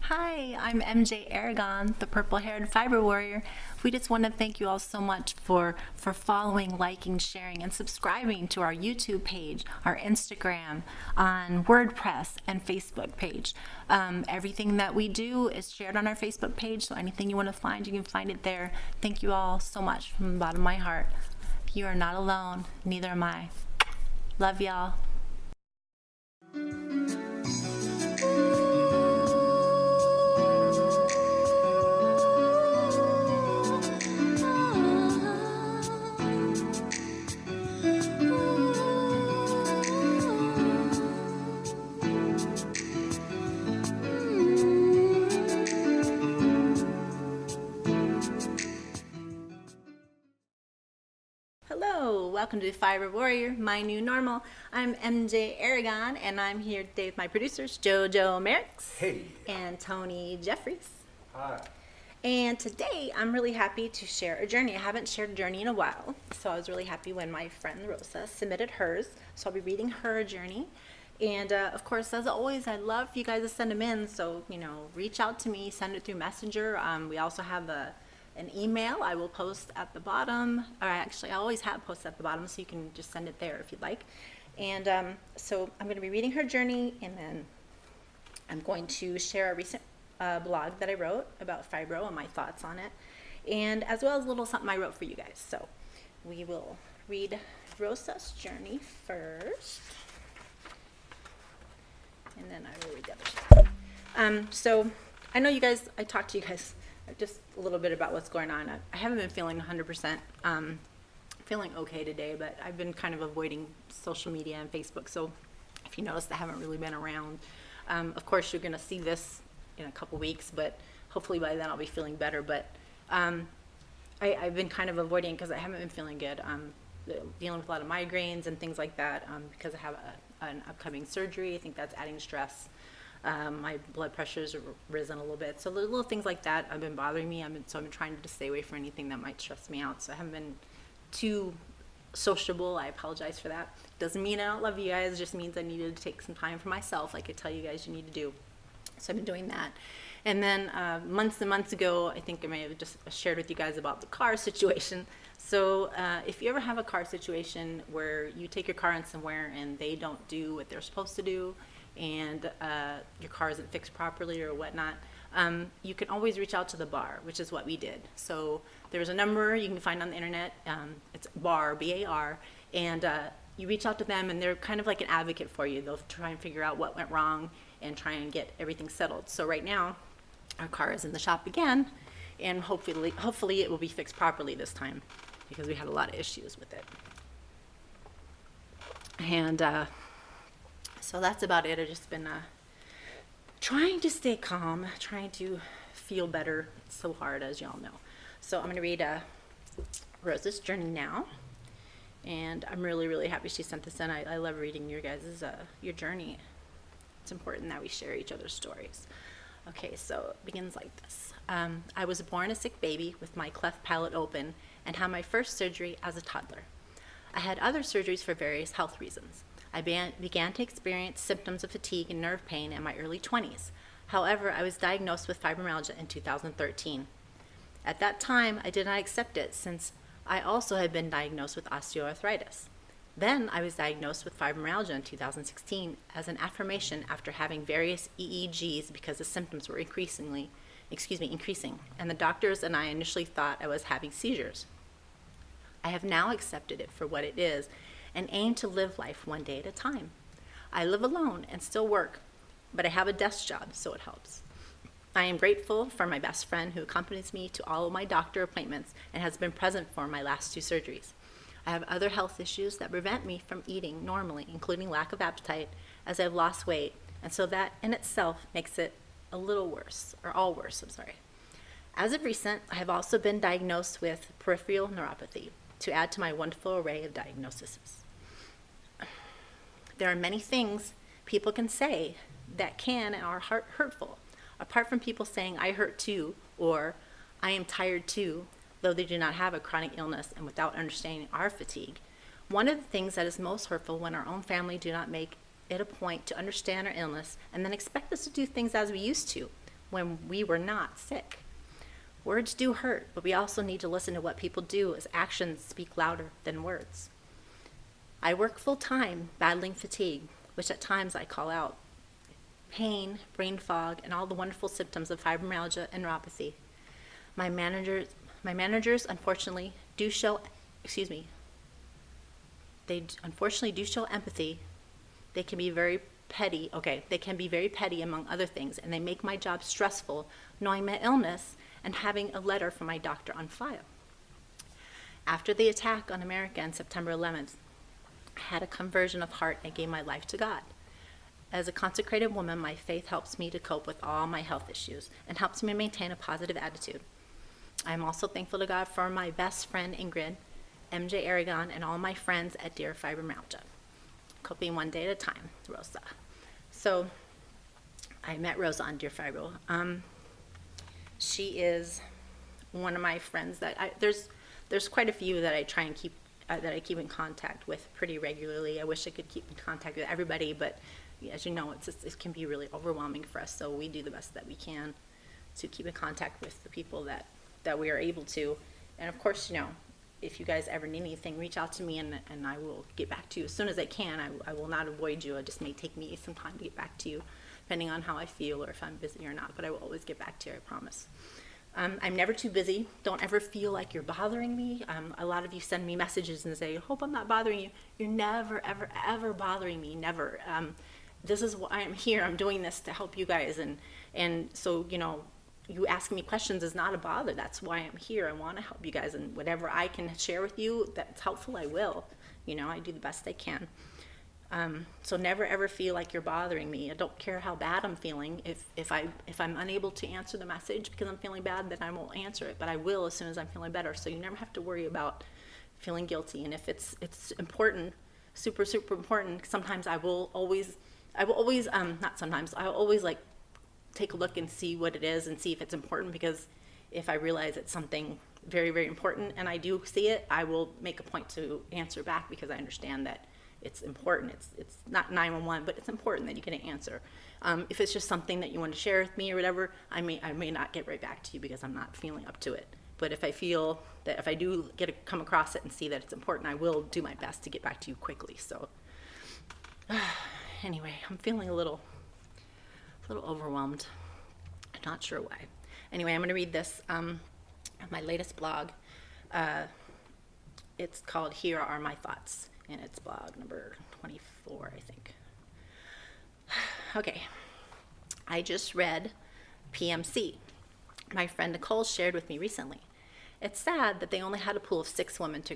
Hi, I'm MJ Aragon, the purple-haired fiber warrior. We just want to thank you all so much for following, liking, sharing, and subscribing to our YouTube page, our Instagram, on WordPress and Facebook page. Everything that we do is shared on our Facebook page, so anything you want to find, you can find it there. Thank you all so much from the bottom of my heart. You are not alone, neither am I. Love y'all. Hello, welcome to Fiber Warrior, my new normal. I'm MJ Aragon, and I'm here today with my producers, Jojo, Myricks, Hey. and Tony Jefferies. Hi. And today, I'm really happy to share a journey. I haven't shared a journey in a while, so I was really happy when my friend Rosa submitted hers. So I'll be reading her journey. And of course, as always, I'd love for you guys to send them in. So, reach out to me, send it through Messenger. We also have an email I will post at the bottom, or actually I always have posted at the bottom, so you can just send it there if you'd like. And so I'm going to be reading her journey, and then I'm going to share a recent blog that I wrote about Fibro and my thoughts on it, and as well as a little something I wrote for you guys. So we will read Rosa's journey first, and then I will read the other stuff. So I know you guys, I talked to you guys just a little bit about what's going on. I haven't been feeling 100%, feeling okay today, but I've been kind of avoiding social media and Facebook. So if you notice, I haven't really been around. Of course, you're going to see this in a couple weeks, but hopefully by then I'll be feeling better. But I've been kind of avoiding because I haven't been feeling good. Dealing with a lot of migraines and things like that because I have an upcoming surgery. I think that's adding stress. My blood pressure's risen a little bit. So little things like that have been bothering me. So I've been trying to stay away from anything that might stress me out. So I haven't been too sociable. I apologize for that. Doesn't mean I don't love you guys. It just means I needed to take some time for myself, like I tell you guys you need to do. So I've been doing that. And then months and months ago, I think I may have just shared with you guys about the car situation. So if you ever have a car situation where you take your car in somewhere and they don't do what they're supposed to do, and your car isn't fixed properly or whatnot, you can always reach out to the bar, which is what we did. So there's a number you can find on the internet. It's BAR, B-A-R, and you reach out to them, and they're kind of like an advocate for you. They'll try and figure out what went wrong and try and get everything settled. So right now, our car is in the shop again, and hopefully it will be fixed properly this time, because we had a lot of issues with it. And so that's about it. I've just been trying to stay calm, trying to feel better. It's so hard, as y'all know. So I'm going to read Rosa's journey now. And I'm really, really happy she sent this in. I love reading your guys' your journey. It's important that we share each other's stories. Okay, so it begins like this. I was born a sick baby with my cleft palate open and had my first surgery as a toddler. I had other surgeries for various health reasons. I began to experience symptoms of fatigue and nerve pain in my early 20s. However, I was diagnosed with fibromyalgia in 2013. At that time, I did not accept it since I also had been diagnosed with osteoarthritis. Then I was diagnosed with fibromyalgia in 2016 as an affirmation after having various EEGs because the symptoms were increasing, and the doctors and I initially thought I was having seizures. I have now accepted it for what it is and aim to live life one day at a time. I live alone and still work, but I have a desk job, so it helps. I am grateful for my best friend who accompanies me to all of my doctor appointments and has been present for my last 2 surgeries. I have other health issues that prevent me from eating normally, including lack of appetite, as I've lost weight, and so that in itself makes it a little worse, or all worse, I'm sorry. As of recent, I have also been diagnosed with peripheral neuropathy, to add to my wonderful array of diagnoses. There are many things people can say that can and are hurtful, apart from people saying, I hurt too, or I am tired too, though they do not have a chronic illness and without understanding our fatigue. One of the things that is most hurtful when our own family do not make it a point to understand our illness and then expect us to do things as we used to, when we were not sick. Words do hurt, but we also need to listen to what people do, as actions speak louder than words. I work full-time battling fatigue, which at times I call out pain, brain fog, and all the wonderful symptoms of fibromyalgia and neuropathy. My managers unfortunately do show, they unfortunately do show empathy. They can be very petty, among other things, and they make my job stressful, knowing my illness and having a letter from my doctor on file. After the attack on America on September 11th, I had a conversion of heart and gave my life to God. As a consecrated woman, my faith helps me to cope with all my health issues and helps me maintain a positive attitude. I am also thankful to God for my best friend Ingrid, MJ Aragon, and all my friends at Dear Fibromyalgia. Coping one day at a time, Rosa. So I met Rosa on Dear Fibro. She is one of my friends that there's quite a few that I try and keep in contact with pretty regularly. I wish I could keep in contact with everybody, but as you know, it can be really overwhelming for us. So we do the best that we can to keep in contact with the people that we are able to. And of course, if you guys ever need anything, reach out to me and I will get back to you as soon as I can. I will not avoid you. It just may take me some time to get back to you, depending on how I feel or if I'm busy or not, but I will always get back to you, I promise. I'm never too busy. Don't ever feel like you're bothering me. A lot of you send me messages and say, hope I'm not bothering you. You're never, ever, ever bothering me, never. This is why I'm here. I'm doing this to help you guys. And so, you asking me questions is not a bother. That's why I'm here. I want to help you guys, and whatever I can share with you that's helpful, I will. I do the best I can. So never ever feel like you're bothering me. I don't care how bad I'm feeling. If I'm unable to answer the message because I'm feeling bad, then I won't answer it. But I will as soon as I'm feeling better. So you never have to worry about feeling guilty. And if it's important, super important, sometimes I'll always like take a look and see what it is and see if it's important, because if I realize it's something very, very important and I do see it, I will make a point to answer back, because I understand that it's important. It's not 911, but it's important that you get an answer. If it's just something that you want to share with me or whatever, I may not get right back to you because I'm not feeling up to it. But if I feel that if I do come across it and see that it's important, I will do my best to get back to you quickly. So anyway, I'm feeling a little overwhelmed. I'm not sure why. Anyway, I'm going to read this on my latest blog. It's called Here Are My Thoughts, and it's blog number 24, I think. Okay, I just read PMC. My friend Nicole shared with me recently. It's sad that they only had a pool of 6 women to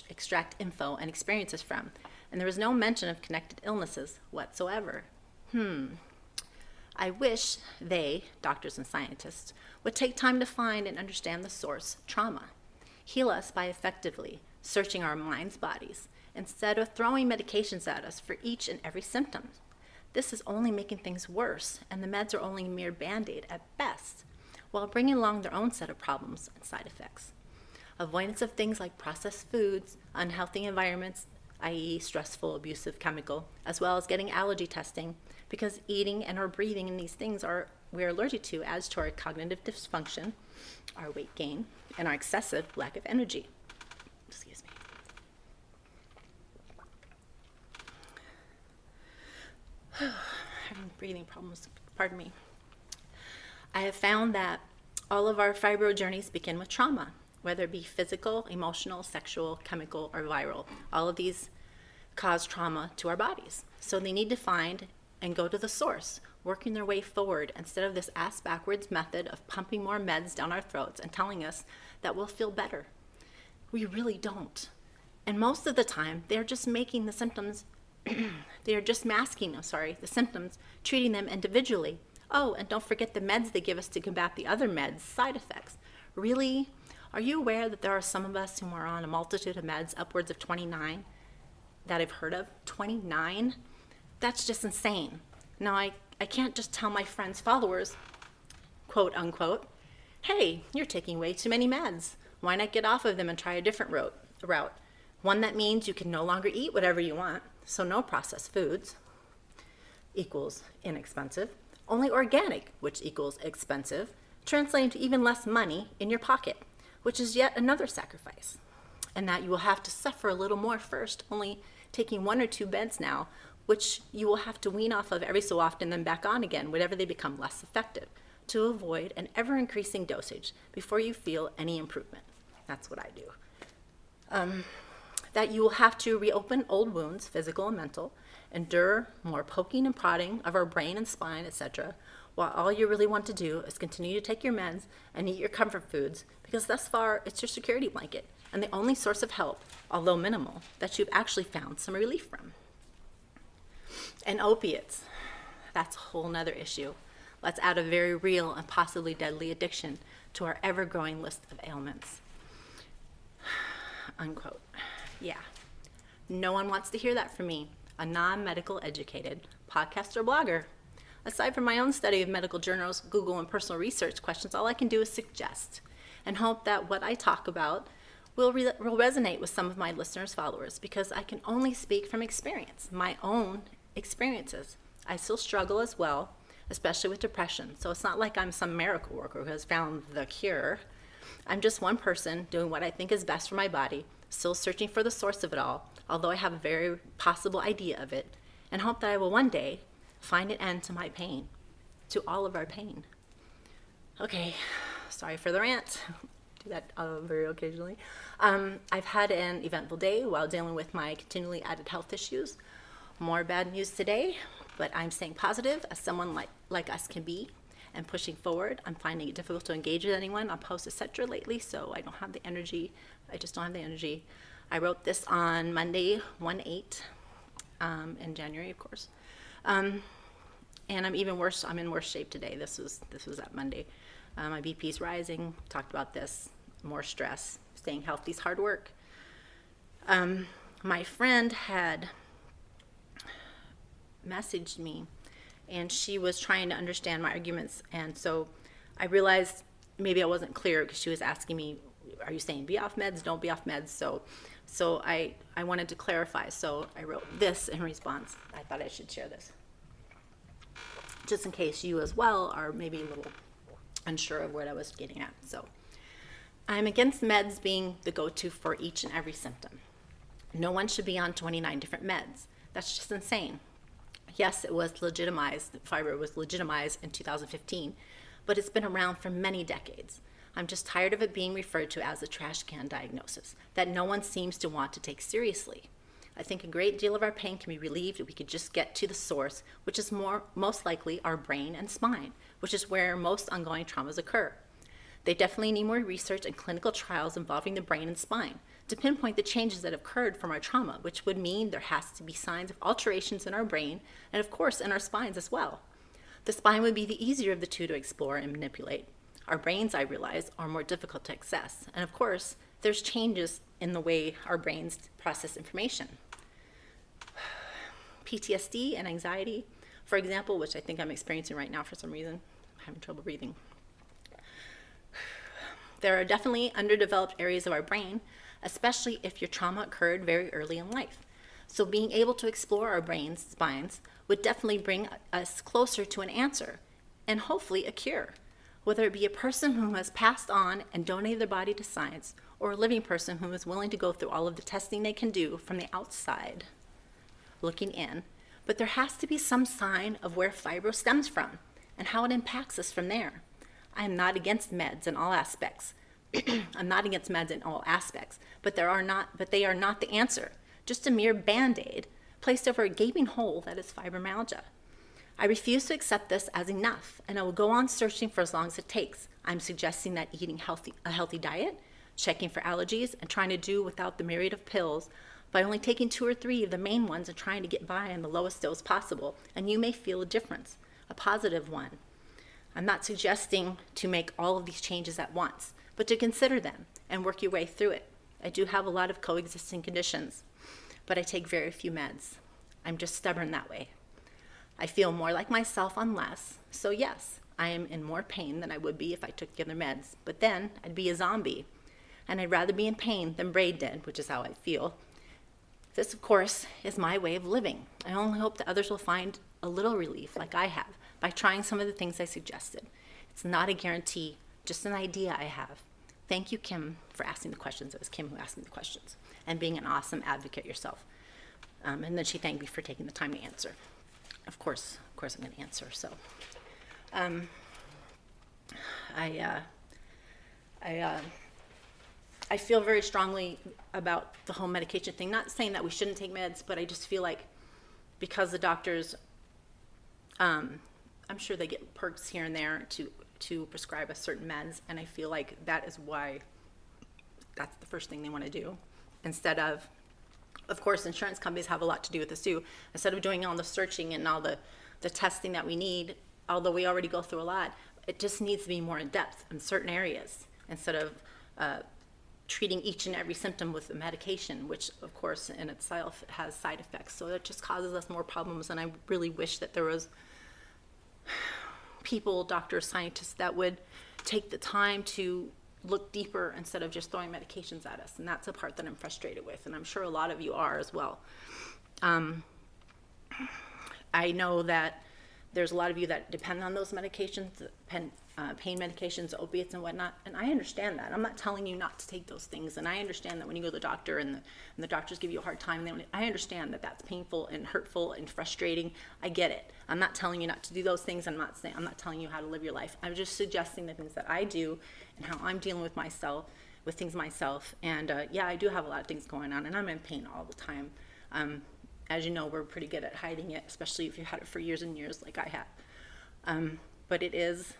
extract info and experiences from, and there was no mention of connected illnesses whatsoever. I wish they, doctors and scientists, would take time to find and understand the source, trauma. Heal us by effectively searching our minds' bodies, instead of throwing medications at us for each and every symptom. This is only making things worse, and the meds are only a mere band-aid at best, while bringing along their own set of problems and side effects. Avoidance of things like processed foods, unhealthy environments, i.e. stressful, abusive chemical, as well as getting allergy testing, because eating and or breathing in these things we're allergic to adds to our cognitive dysfunction, our weight gain, and our excessive lack of energy. Excuse me. Having breathing problems, pardon me. I have found that all of our fibro journeys begin with trauma, whether it be physical, emotional, sexual, chemical, or viral. All of these cause trauma to our bodies. So they need to find and go to the source, working their way forward instead of this ass-backwards method of pumping more meds down our throats and telling us that we'll feel better. We really don't. And most of the time, they're just making the symptoms, they are just masking, the symptoms, treating them individually. Oh, and don't forget the meds they give us to combat the other meds' side effects. Really? Are you aware that there are some of us who are on a multitude of meds, upwards of 29, that I've heard of? 29? That's just insane. Now, I can't just tell my friends' followers, quote unquote, hey, you're taking way too many meds. Why not get off of them and try a different route? One that means you can no longer eat whatever you want, so no processed foods equals inexpensive. Only organic, which equals expensive, translating to even less money in your pocket, which is yet another sacrifice. And that you will have to suffer a little more first, only taking 1 or 2 meds now, which you will have to wean off of every so often, then back on again whenever they become less effective, to avoid an ever-increasing dosage before you feel any improvement. That's what I do. That you will have to reopen old wounds, physical and mental, endure more poking and prodding of our brain and spine, etc., while all you really want to do is continue to take your meds and eat your comfort foods, because thus far it's your security blanket and the only source of help, although minimal, that you've actually found some relief from. And opiates, that's a whole nother issue. Let's add a very real and possibly deadly addiction to our ever-growing list of ailments. Unquote. Yeah. No one wants to hear that from me, a non-medical educated podcaster or blogger. Aside from my own study of medical journals, Google, and personal research questions, all I can do is suggest and hope that what I talk about will resonate with some of my listeners' followers, because I can only speak from experience, my own experiences. I still struggle as well, especially with depression. So it's not like I'm some miracle worker who has found the cure. I'm just one person doing what I think is best for my body, still searching for the source of it all, although I have a very possible idea of it, and hope that I will one day find an end to my pain, to all of our pain. Okay, sorry for the rant. Do that very occasionally. I've had an eventful day while dealing with my continually added health issues. More bad news today, but I'm staying positive as someone like us can be, and pushing forward. I'm finding it difficult to engage with anyone on posts, etc. lately, so I don't have the energy. I just don't have the energy. I wrote this on Monday, 1/8, in January, of course. And I'm even worse. I'm in worse shape today. This was that Monday. My BP's rising. Talked about this. More stress. Staying healthy is hard work. My friend had messaged me, and she was trying to understand my arguments, and so I realized maybe I wasn't clear, because she was asking me, are you saying be off meds, don't be off meds? So I wanted to clarify, so I wrote this in response. I thought I should share this, just in case you as well are maybe a little unsure of what I was getting at. So I'm against meds being the go-to for each and every symptom. No one should be on 29 different meds. That's just insane. Yes, it was legitimized, Fibro was legitimized in 2015, but it's been around for many decades. I'm just tired of it being referred to as a trash can diagnosis that no one seems to want to take seriously. I think a great deal of our pain can be relieved if we could just get to the source, which is most likely our brain and spine, which is where most ongoing traumas occur. They definitely need more research and clinical trials involving the brain and spine to pinpoint the changes that have occurred from our trauma, which would mean there has to be signs of alterations in our brain and, of course, in our spines as well. The spine would be the easier of the two to explore and manipulate. Our brains, I realize, are more difficult to access. And, of course, there's changes in the way our brains process information. PTSD and anxiety, for example, which I think I'm experiencing right now for some reason. I'm having trouble breathing. There are definitely underdeveloped areas of our brain, especially if your trauma occurred very early in life. So being able to explore our brains, spines, would definitely bring us closer to an answer and hopefully a cure. Whether it be a person who has passed on and donated their body to science, or a living person who is willing to go through all of the testing they can do from the outside, looking in, but there has to be some sign of where fibro stems from and how it impacts us from there. I am not against meds in all aspects. I'm not against meds in all aspects, but they are not the answer. Just a mere Band-Aid placed over a gaping hole that is fibromyalgia. I refuse to accept this as enough, and I will go on searching for as long as it takes. I'm suggesting that eating a healthy diet, checking for allergies, and trying to do without the myriad of pills by only taking 2 or 3 of the main ones and trying to get by on the lowest dose possible, and you may feel a difference, a positive one. I'm not suggesting to make all of these changes at once, but to consider them and work your way through it. I do have a lot of coexisting conditions, but I take very few meds. I'm just stubborn that way. I feel more like myself on less, so yes, I am in more pain than I would be if I took the other meds, but then I'd be a zombie, and I'd rather be in pain than brain dead, which is how I feel. This, of course, is my way of living. I only hope that others will find a little relief like I have by trying some of the things I suggested. It's not a guarantee, just an idea I have. Thank you, Kim, for asking the questions. It was Kim who asked me the questions, and being an awesome advocate yourself. And then she thanked me for taking the time to answer. Of course I'm going to answer. So, I feel very strongly about the home medication thing. Not saying that we shouldn't take meds, but I just feel like because the doctors, I'm sure they get perks here and there to prescribe us certain meds, and I feel like that is why that's the first thing they want to do. Instead of course, insurance companies have a lot to do with this too. Instead of doing all the searching and all the testing that we need, although we already go through a lot, it just needs to be more in depth in certain areas instead of treating each and every symptom with a medication, which of course in itself has side effects. So that just causes us more problems, and I really wish that there was people, doctors, scientists that would take the time to look deeper instead of just throwing medications at us. And that's the part that I'm frustrated with, and I'm sure a lot of you are as well. I know that there's a lot of you that depend on those medications, pain medications, opiates and whatnot, and I understand that. I'm not telling you not to take those things, and I understand that when you go to the doctor and the doctors give you a hard time, I understand that that's painful and hurtful and frustrating. I get it. I'm not telling you not to do those things. I'm not telling you how to live your life. I'm just suggesting the things that I do and how I'm dealing with things myself. And yeah, I do have a lot of things going on, and I'm in pain all the time. As you know, we're pretty good at hiding it, especially if you had it for years and years like I have. But it is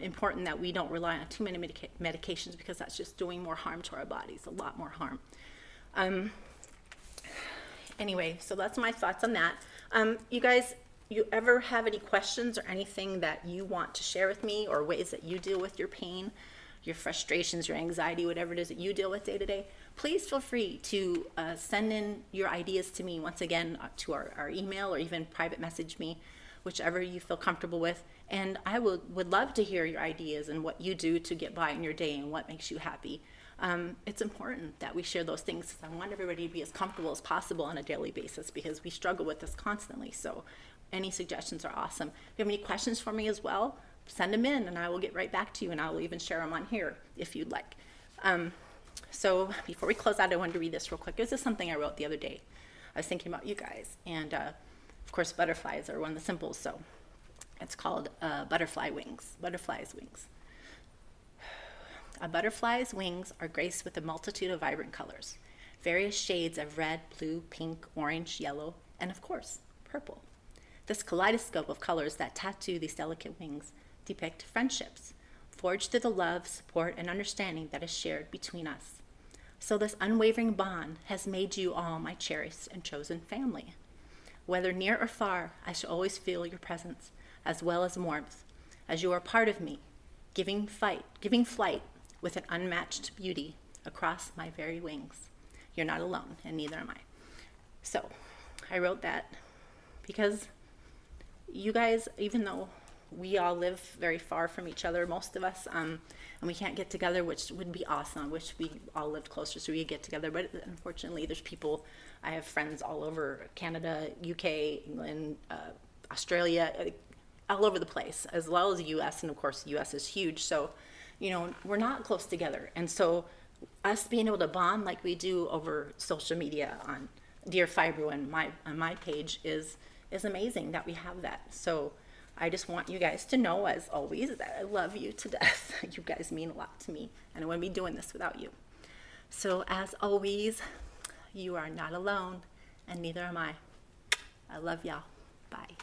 important that we don't rely on too many medications, because that's just doing more harm to our bodies, a lot more harm. Anyway, so that's my thoughts on that. You guys, you ever have any questions or anything that you want to share with me, or ways that you deal with your pain, your frustrations, your anxiety, whatever it is that you deal with day to day, please feel free to send in your ideas to me, once again, to our email, or even private message me, whichever you feel comfortable with. And I would love to hear your ideas and what you do to get by in your day and what makes you happy. It's important that we share those things, because I want everybody to be as comfortable as possible on a daily basis, because we struggle with this constantly. So any suggestions are awesome. If you have any questions for me as well, send them in and I will get right back to you, and I will even share them on here if you'd like. So before we close out, I wanted to read this real quick. This is something I wrote the other day. I was thinking about you guys, and of course butterflies are one of the symbols, so it's called butterfly's wings. A butterfly's wings are graced with a multitude of vibrant colors, various shades of red, blue, pink, orange, yellow, and of course, purple. This kaleidoscope of colors that tattoo these delicate wings depict friendships, forged through the love, support, and understanding that is shared between us. So this unwavering bond has made you all my cherished and chosen family. Whether near or far, I shall always feel your presence, as well as warmth, as you are part of me, giving flight with an unmatched beauty across my very wings. You're not alone, and neither am I. So I wrote that because you guys, even though we all live very far from each other, most of us, and we can't get together, which would be awesome. I wish we all lived closer so we could get together, but unfortunately there's people, I have friends all over Canada, UK, England, Australia, all over the place, as well as the US, and of course the US is huge, so you know, we're not close together. And so us being able to bond like we do over social media on Dear Fibro and on my page is amazing that we have that. So I just want you guys to know, as always, that I love you to death. You guys mean a lot to me, and I wouldn't be doing this without you. So as always, you are not alone, and neither am I. I love y'all. Bye.